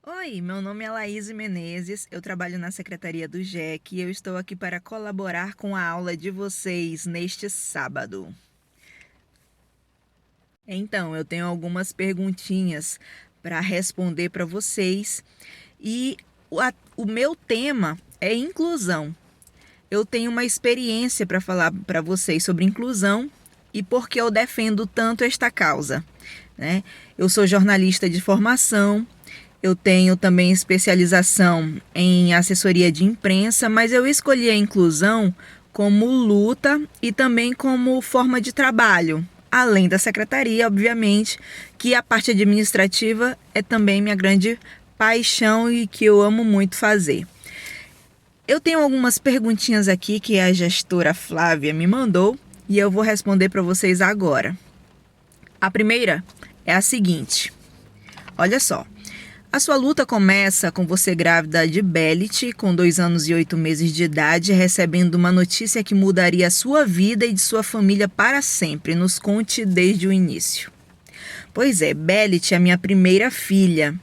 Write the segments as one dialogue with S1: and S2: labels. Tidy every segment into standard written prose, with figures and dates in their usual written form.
S1: Oi, meu nome é Laís Menezes, eu trabalho na Secretaria do GEC e eu estou aqui para colaborar com a aula de vocês neste sábado. Então, eu tenho algumas perguntinhas para responder para vocês e o meu tema é inclusão. Eu tenho uma experiência para falar para vocês sobre inclusão e por que eu defendo tanto esta causa, né? Eu sou jornalista de formação. Eu tenho também especialização em assessoria de imprensa, mas eu escolhi a inclusão como luta e também como forma de trabalho, além da secretaria, obviamente, que a parte administrativa é também minha grande paixão e que eu amo muito fazer. Eu tenho algumas perguntinhas aqui que a gestora Flávia me mandou e eu vou responder para vocês agora. A primeira é a seguinte: olha só. A sua luta começa com você grávida de Belit, com 2 anos e 8 meses de idade, recebendo uma notícia que mudaria a sua vida e de sua família para sempre. Nos conte desde o início. Pois é, Belit é a minha primeira filha.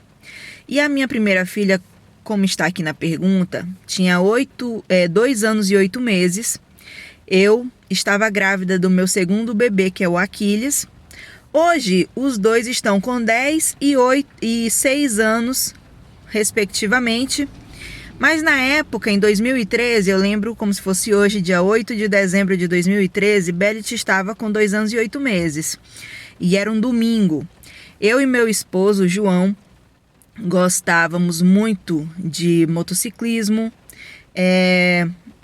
S1: E a minha primeira filha, como está aqui na pergunta, tinha 2 anos e 8 meses. Eu estava grávida do meu segundo bebê, que é o Aquiles. Hoje, os dois estão com 10 e 6 anos, respectivamente. Mas na época, em 2013, eu lembro como se fosse hoje, dia 8 de dezembro de 2013, Belit estava com 2 anos e 8 meses. E era um domingo. Eu e meu esposo, João, gostávamos muito de motociclismo.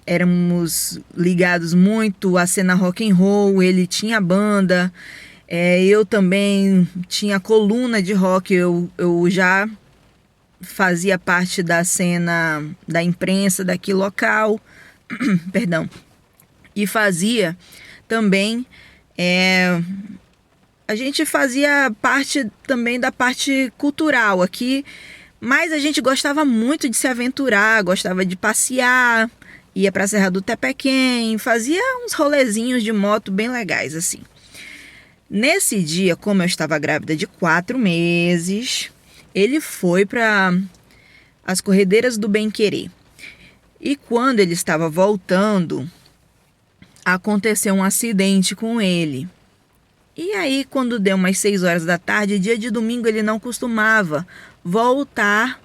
S1: Éramos ligados muito à cena rock and roll. Ele tinha banda. Eu também tinha coluna de rock, eu já fazia parte da cena da imprensa daqui local, perdão, e fazia também, a gente fazia parte também da parte cultural aqui, mas a gente gostava muito de se aventurar, gostava de passear, ia para a Serra do Tepequém, fazia uns rolezinhos de moto bem legais assim. Nesse dia, como eu estava grávida de 4 meses, ele foi para as corredeiras do Bem-Querer. E quando ele estava voltando, aconteceu um acidente com ele. E aí, quando deu umas 6 horas da tarde, dia de domingo, ele não costumava voltar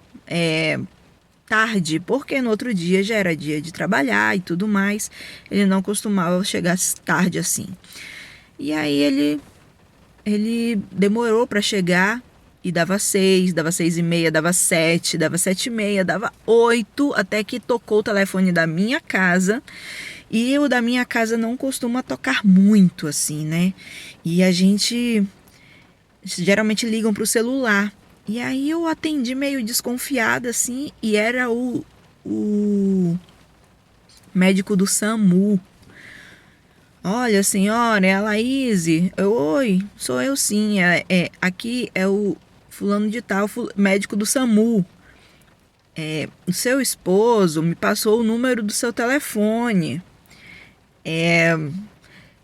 S1: tarde, porque no outro dia já era dia de trabalhar e tudo mais. Ele não costumava chegar tarde assim. E aí ele demorou para chegar e dava 6, dava 6h30, dava 7, dava 7h30, dava 8, até que tocou o telefone da minha casa. E o da minha casa não costuma tocar muito assim, né? E a gente geralmente ligam pro celular. E aí eu atendi meio desconfiada assim, e era o médico do SAMU. Olha, senhora, é a Laís. Oi, sou eu sim. Aqui é o fulano de tal, médico do SAMU. O seu esposo me passou o número do seu telefone.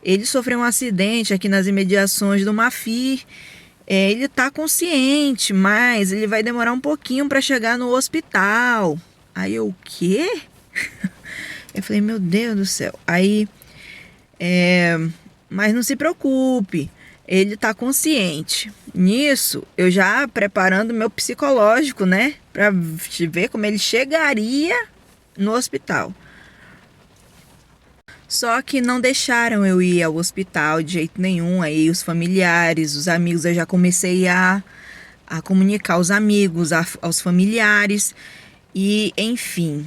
S1: Ele sofreu um acidente aqui nas imediações do Mafir. Ele está consciente, mas ele vai demorar um pouquinho para chegar no hospital. Aí eu, o quê? Eu falei, meu Deus do céu. Aí... mas não se preocupe, ele está consciente. Nisso, eu já preparando meu psicológico, né? Para ver como ele chegaria no hospital. Só que não deixaram eu ir ao hospital de jeito nenhum. Aí os familiares, os amigos, eu já comecei a comunicar aos amigos, aos familiares. E, enfim...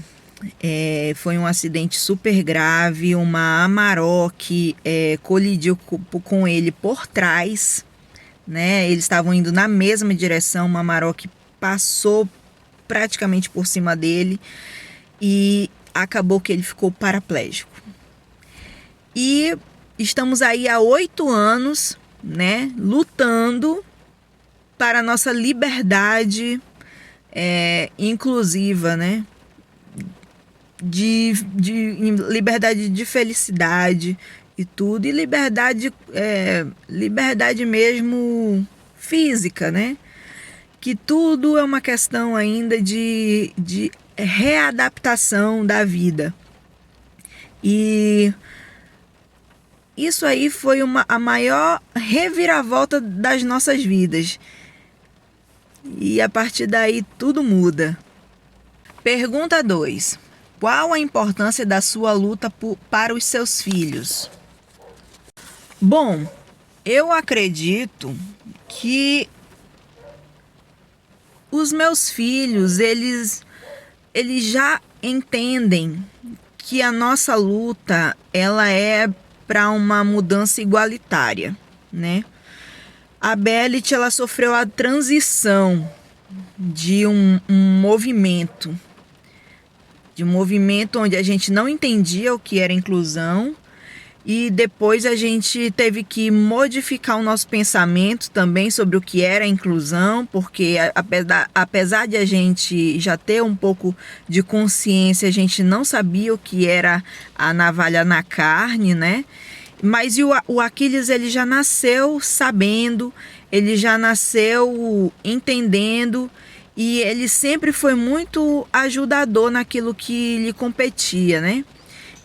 S1: foi um acidente super grave. Uma Amarok colidiu com ele por trás, né? Eles estavam indo na mesma direção. Uma Amarok passou praticamente por cima dele e acabou que ele ficou paraplégico. E estamos aí há 8 anos, né? Lutando para a nossa liberdade inclusiva, né? De liberdade de felicidade e tudo, e liberdade mesmo física, né? que tudo é uma questão ainda de readaptação da vida. E isso aí foi a maior reviravolta das nossas vidas. E a partir daí tudo muda. Pergunta 2. Qual a importância da sua luta para os seus filhos? Bom, eu acredito que os meus filhos, eles já entendem que a nossa luta, ela é para uma mudança igualitária, né? A Belit, ela sofreu a transição de um movimento onde a gente não entendia o que era inclusão, e depois a gente teve que modificar o nosso pensamento também sobre o que era inclusão, porque apesar de a gente já ter um pouco de consciência, a gente não sabia o que era a navalha na carne, né? Mas o Aquiles, ele já nasceu sabendo, ele já nasceu entendendo, e ele sempre foi muito ajudador naquilo que lhe competia, né?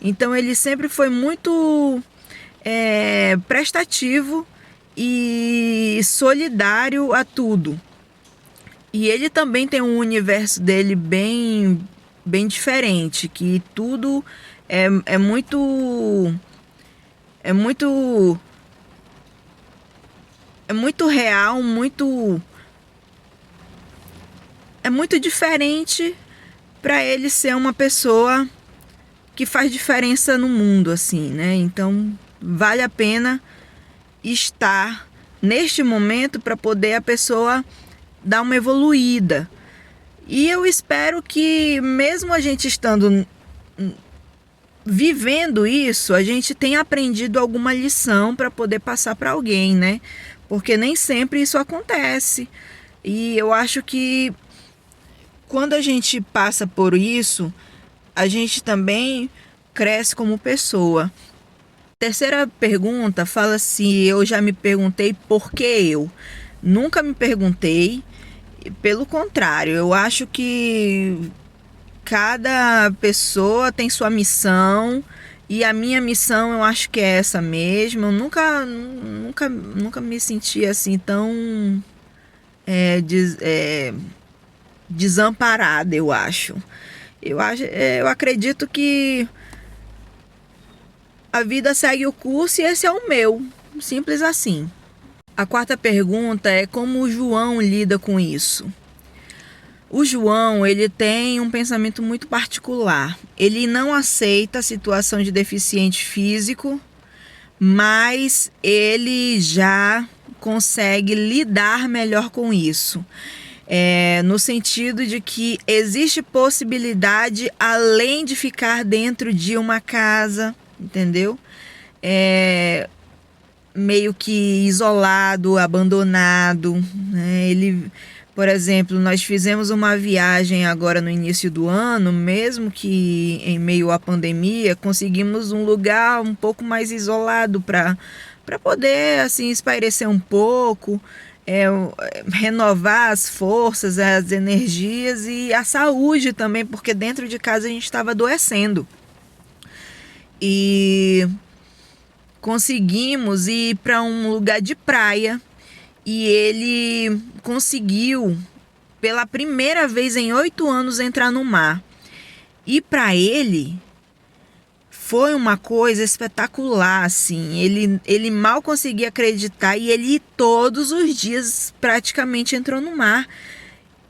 S1: Então ele sempre foi muito prestativo e solidário a tudo. E ele também tem um universo dele bem diferente, que tudo é muito real, é muito diferente para ele ser uma pessoa que faz diferença no mundo, assim, né? Então vale a pena estar neste momento para poder a pessoa dar uma evoluída. E eu espero que, mesmo a gente estando vivendo isso, a gente tenha aprendido alguma lição para poder passar para alguém, né? Porque nem sempre isso acontece. E eu acho que quando a gente passa por isso, a gente também cresce como pessoa. Terceira pergunta fala se eu já me perguntei por que eu. Nunca me perguntei, pelo contrário, eu acho que cada pessoa tem sua missão, e a minha missão eu acho que é essa mesmo. Eu nunca me senti assim tão desamparada, eu acho. Eu acredito que a vida segue o curso e esse é o meu. Simples assim. A quarta pergunta é como o João lida com isso. O João, ele tem um pensamento muito particular. Ele não aceita a situação de deficiente físico, mas ele já consegue lidar melhor com isso. No sentido de que existe possibilidade além de ficar dentro de uma casa, entendeu? Meio que isolado, abandonado, né? Por exemplo, nós fizemos uma viagem agora no início do ano, mesmo que em meio à pandemia, conseguimos um lugar um pouco mais isolado para poder assim espairecer um pouco, renovar as forças, as energias e a saúde também, porque dentro de casa a gente estava adoecendo. E conseguimos ir para um lugar de praia, e ele conseguiu, pela primeira vez em 8 anos, entrar no mar. E para ele foi uma coisa espetacular, assim. Ele mal conseguia acreditar, e ele todos os dias praticamente entrou no mar.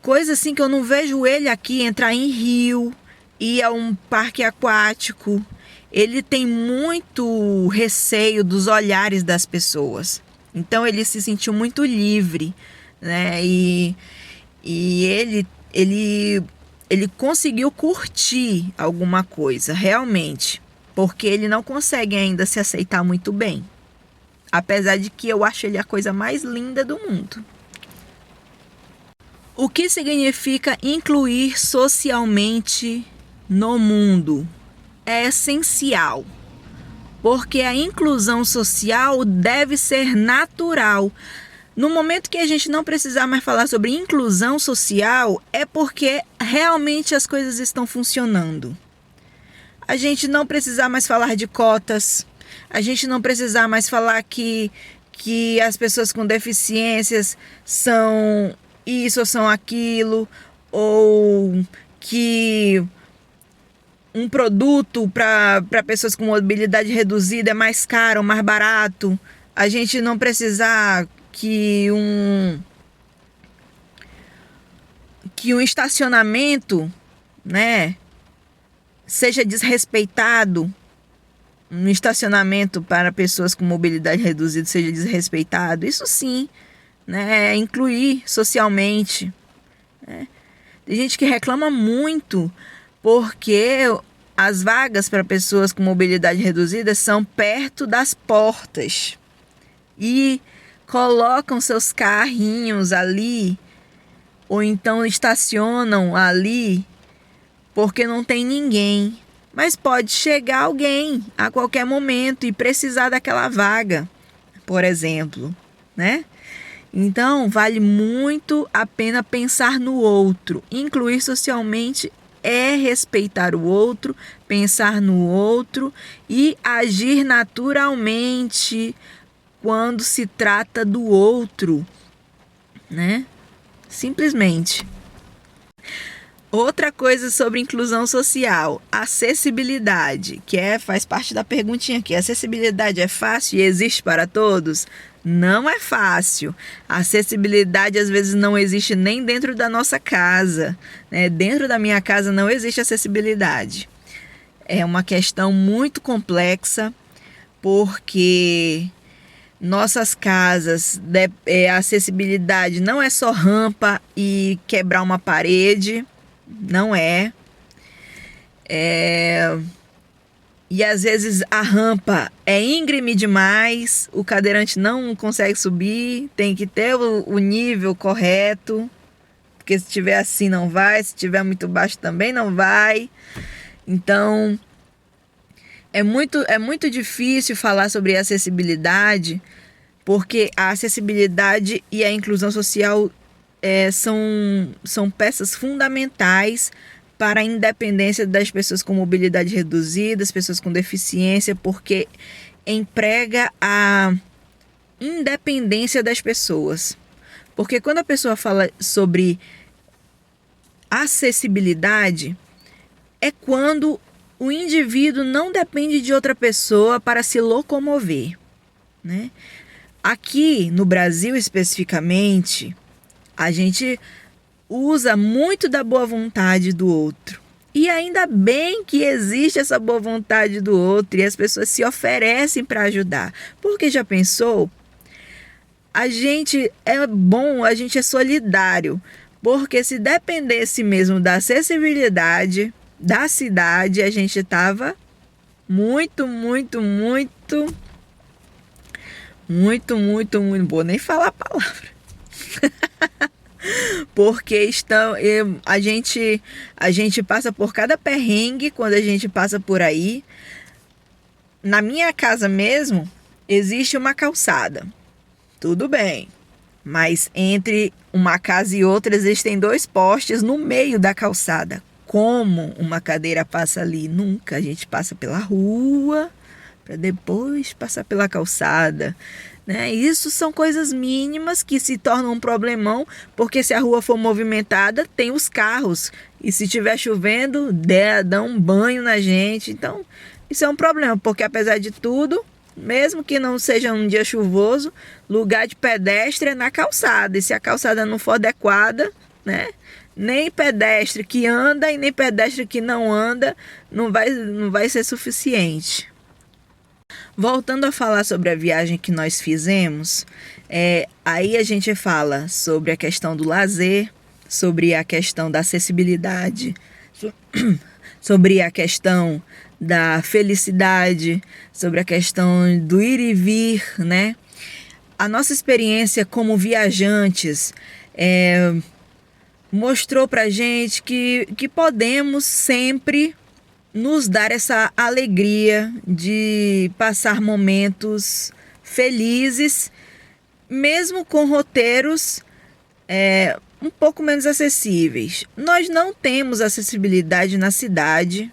S1: Coisa assim que eu não vejo ele aqui entrar em rio, ir a um parque aquático. Ele tem muito receio dos olhares das pessoas. Então ele se sentiu muito livre, né? E ele conseguiu curtir alguma coisa, realmente. Porque ele não consegue ainda se aceitar muito bem. Apesar de que eu acho ele a coisa mais linda do mundo. O que significa incluir socialmente no mundo? É essencial, porque a inclusão social deve ser natural. No momento que a gente não precisar mais falar sobre inclusão social, é porque realmente as coisas estão funcionando. A gente não precisar mais falar de cotas, a gente não precisar mais falar que as pessoas com deficiências são isso ou são aquilo, ou que um produto para pessoas com mobilidade reduzida é mais caro ou mais barato. A gente não precisar que um estacionamento, né, seja desrespeitado, um estacionamento para pessoas com mobilidade reduzida seja desrespeitado. Isso sim, né, é incluir socialmente, né? Tem gente que reclama muito porque as vagas para pessoas com mobilidade reduzida são perto das portas e colocam seus carrinhos ali, ou então estacionam ali porque não tem ninguém. Mas pode chegar alguém a qualquer momento e precisar daquela vaga, por exemplo, né? Então, vale muito a pena pensar no outro. Incluir socialmente é respeitar o outro, pensar no outro e agir naturalmente quando se trata do outro, né? Simplesmente. Outra coisa sobre inclusão social, acessibilidade, faz parte da perguntinha aqui. Acessibilidade é fácil e existe para todos? Não é fácil. A acessibilidade às vezes não existe nem dentro da nossa casa, né? Dentro da minha casa não existe acessibilidade. É uma questão muito complexa, porque nossas casas, a acessibilidade não é só rampa e quebrar uma parede, não é. E às vezes a rampa é íngreme demais, o cadeirante não consegue subir, tem que ter o nível correto, porque se tiver assim não vai, se tiver muito baixo também não vai. Então, é muito difícil falar sobre acessibilidade, porque a acessibilidade e a inclusão social são peças fundamentais para a independência das pessoas com mobilidade reduzida, das pessoas com deficiência, porque emprega a independência das pessoas. Porque quando a pessoa fala sobre acessibilidade, é quando o indivíduo não depende de outra pessoa para se locomover, né? Aqui no Brasil especificamente, a gente usa muito da boa vontade do outro. E ainda bem que existe essa boa vontade do outro e as pessoas se oferecem para ajudar. Porque já pensou? A gente é bom, a gente é solidário. Porque se dependesse mesmo da acessibilidade da cidade, a gente estava muito, vou nem falar a palavra. Porque a gente passa por cada perrengue quando a gente passa por aí. Na minha casa mesmo, existe uma calçada. Tudo bem. Mas entre uma casa e outra existem 2 postes no meio da calçada. Como uma cadeira passa ali? Nunca. A gente passa pela rua para depois passar pela calçada, né? Isso são coisas mínimas que se tornam um problemão, porque se a rua for movimentada, tem os carros. E se estiver chovendo, dá um banho na gente. Então, isso é um problema, porque apesar de tudo, mesmo que não seja um dia chuvoso, lugar de pedestre é na calçada. E se a calçada não for adequada, né? Nem pedestre que anda e nem pedestre que não anda não vai ser suficiente. Voltando a falar sobre a viagem que nós fizemos, aí a gente fala sobre a questão do lazer, sobre a questão da acessibilidade, sobre a questão da felicidade, sobre a questão do ir e vir, né? A nossa experiência como viajantes mostrou pra gente que podemos sempre nos dar essa alegria de passar momentos felizes mesmo com roteiros um pouco menos acessíveis. Nós não temos acessibilidade na cidade,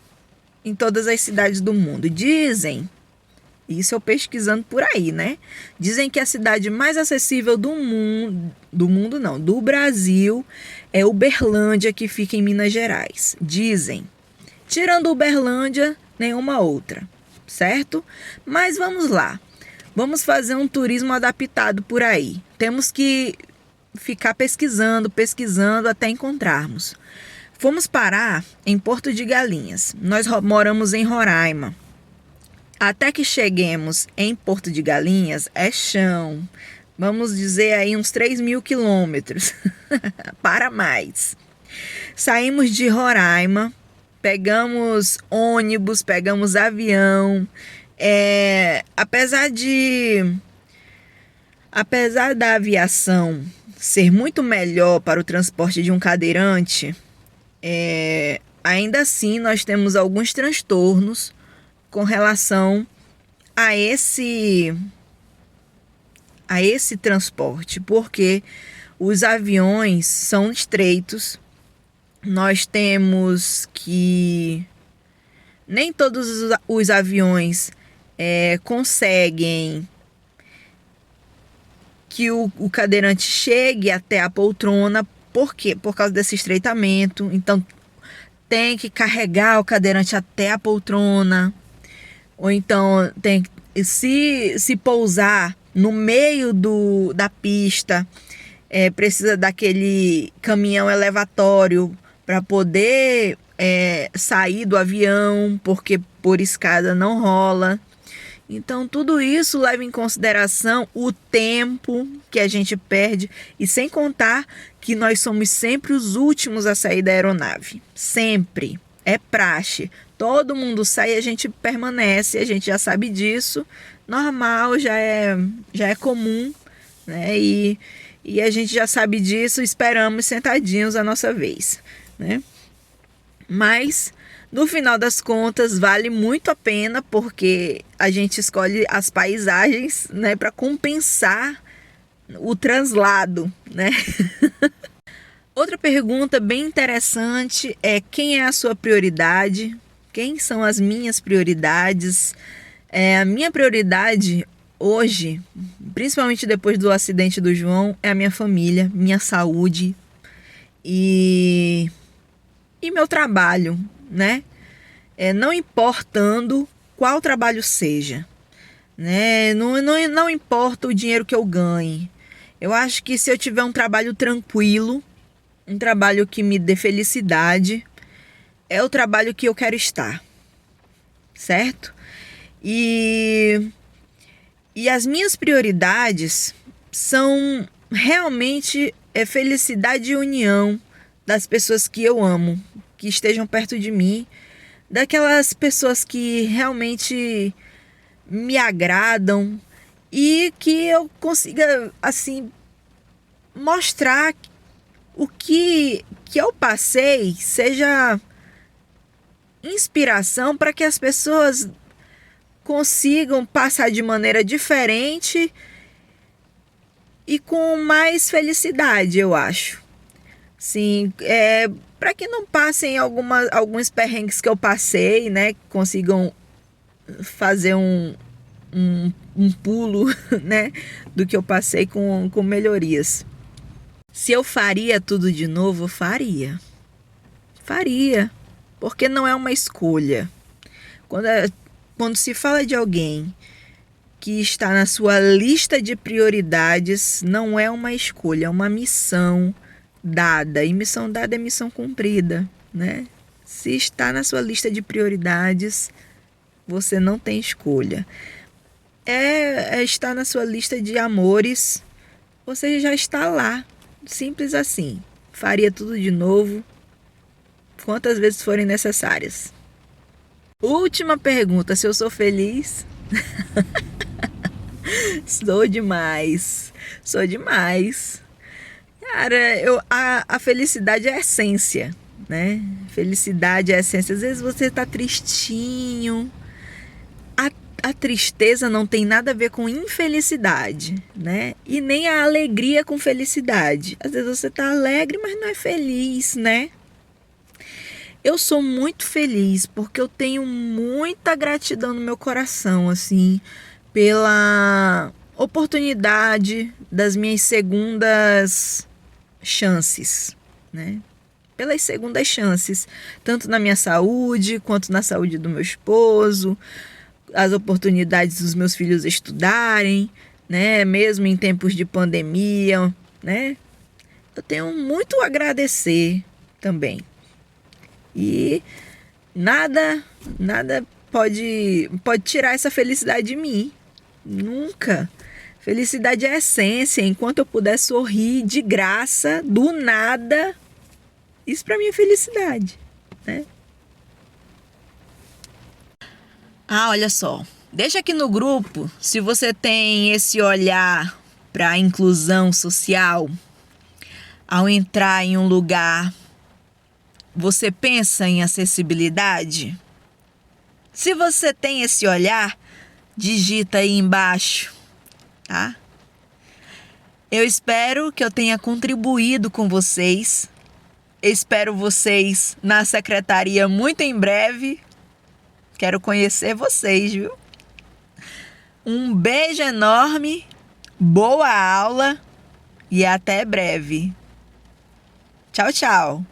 S1: em todas as cidades do mundo. Dizem, isso eu pesquisando por aí, né? Dizem que a cidade mais acessível do Brasil é Uberlândia, que fica em Minas Gerais. Dizem. Tirando Uberlândia, nenhuma outra, certo? Mas vamos lá. Vamos fazer um turismo adaptado por aí. Temos que ficar pesquisando até encontrarmos. Fomos parar em Porto de Galinhas. Nós moramos em Roraima. Até que cheguemos em Porto de Galinhas é chão. Vamos dizer aí uns 3.000 quilômetros. Para mais. Saímos de Roraima, pegamos ônibus, pegamos avião. Apesar da aviação ser muito melhor para o transporte de um cadeirante, ainda assim nós temos alguns transtornos com relação a esse transporte, porque os aviões são estreitos. Nós temos que nem todos os aviões conseguem que o cadeirante chegue até a poltrona. Por quê? Por causa desse estreitamento. Então tem que carregar o cadeirante até a poltrona. Ou então se pousar no meio da pista, precisa daquele caminhão elevatório para poder sair do avião, porque por escada não rola. Então tudo isso leva em consideração o tempo que a gente perde, e sem contar que nós somos sempre os últimos a sair da aeronave. Sempre. É praxe. Todo mundo sai e a gente permanece, a gente já sabe disso. Normal, já é comum, né? E a gente já sabe disso, esperamos sentadinhos a nossa vez, né? Mas no final das contas vale muito a pena, porque a gente escolhe as paisagens, né, para compensar o translado, né? Outra pergunta bem interessante é: quem é a sua prioridade? Quem são as minhas prioridades? A minha prioridade hoje, principalmente depois do acidente do João, é a minha família, minha saúde e meu trabalho, né? Não importando qual trabalho seja, né? Não importa o dinheiro que eu ganhe. Eu acho que se eu tiver um trabalho tranquilo, um trabalho que me dê felicidade, é o trabalho que eu quero estar, certo? E as minhas prioridades são realmente felicidade e união das pessoas que eu amo, que estejam perto de mim, daquelas pessoas que realmente me agradam e que eu consiga, assim, mostrar o que eu passei seja inspiração para que as pessoas consigam passar de maneira diferente e com mais felicidade, eu acho. Sim, para que não passem alguns perrengues que eu passei, né? Consigam fazer um pulo, né, do que eu passei com melhorias. Se eu faria tudo de novo, faria. Porque não é uma escolha. Quando se fala de alguém que está na sua lista de prioridades, não é uma escolha, é uma missão dada. E missão dada é missão cumprida, né? Se está na sua lista de prioridades, você não tem escolha. Está na sua lista de amores, você já está lá. Simples assim. Faria tudo de novo, quantas vezes forem necessárias. Última pergunta: se eu sou feliz? Sou demais. Cara, a felicidade é a essência, né? Felicidade é a essência. Às vezes você tá tristinho, a tristeza não tem nada a ver com infelicidade, né? E nem a alegria com felicidade. Às vezes você tá alegre, mas não é feliz, né? Eu sou muito feliz porque eu tenho muita gratidão no meu coração, assim, pela oportunidade das minhas segundas chances, né? Pelas segundas chances, tanto na minha saúde quanto na saúde do meu esposo, as oportunidades dos meus filhos estudarem, né? Mesmo em tempos de pandemia, né? Eu tenho muito a agradecer também. E nada pode tirar essa felicidade de mim. Nunca. Felicidade é a essência. Enquanto eu puder sorrir de graça, do nada, isso para mim é felicidade, né? Ah, olha só. Deixa aqui no grupo se você tem esse olhar para a inclusão social. Ao entrar em um lugar, você pensa em acessibilidade? Se você tem esse olhar, digita aí embaixo, tá? Eu espero que eu tenha contribuído com vocês. Espero vocês na secretaria muito em breve. Quero conhecer vocês, viu? Um beijo enorme, boa aula e até breve. Tchau, tchau.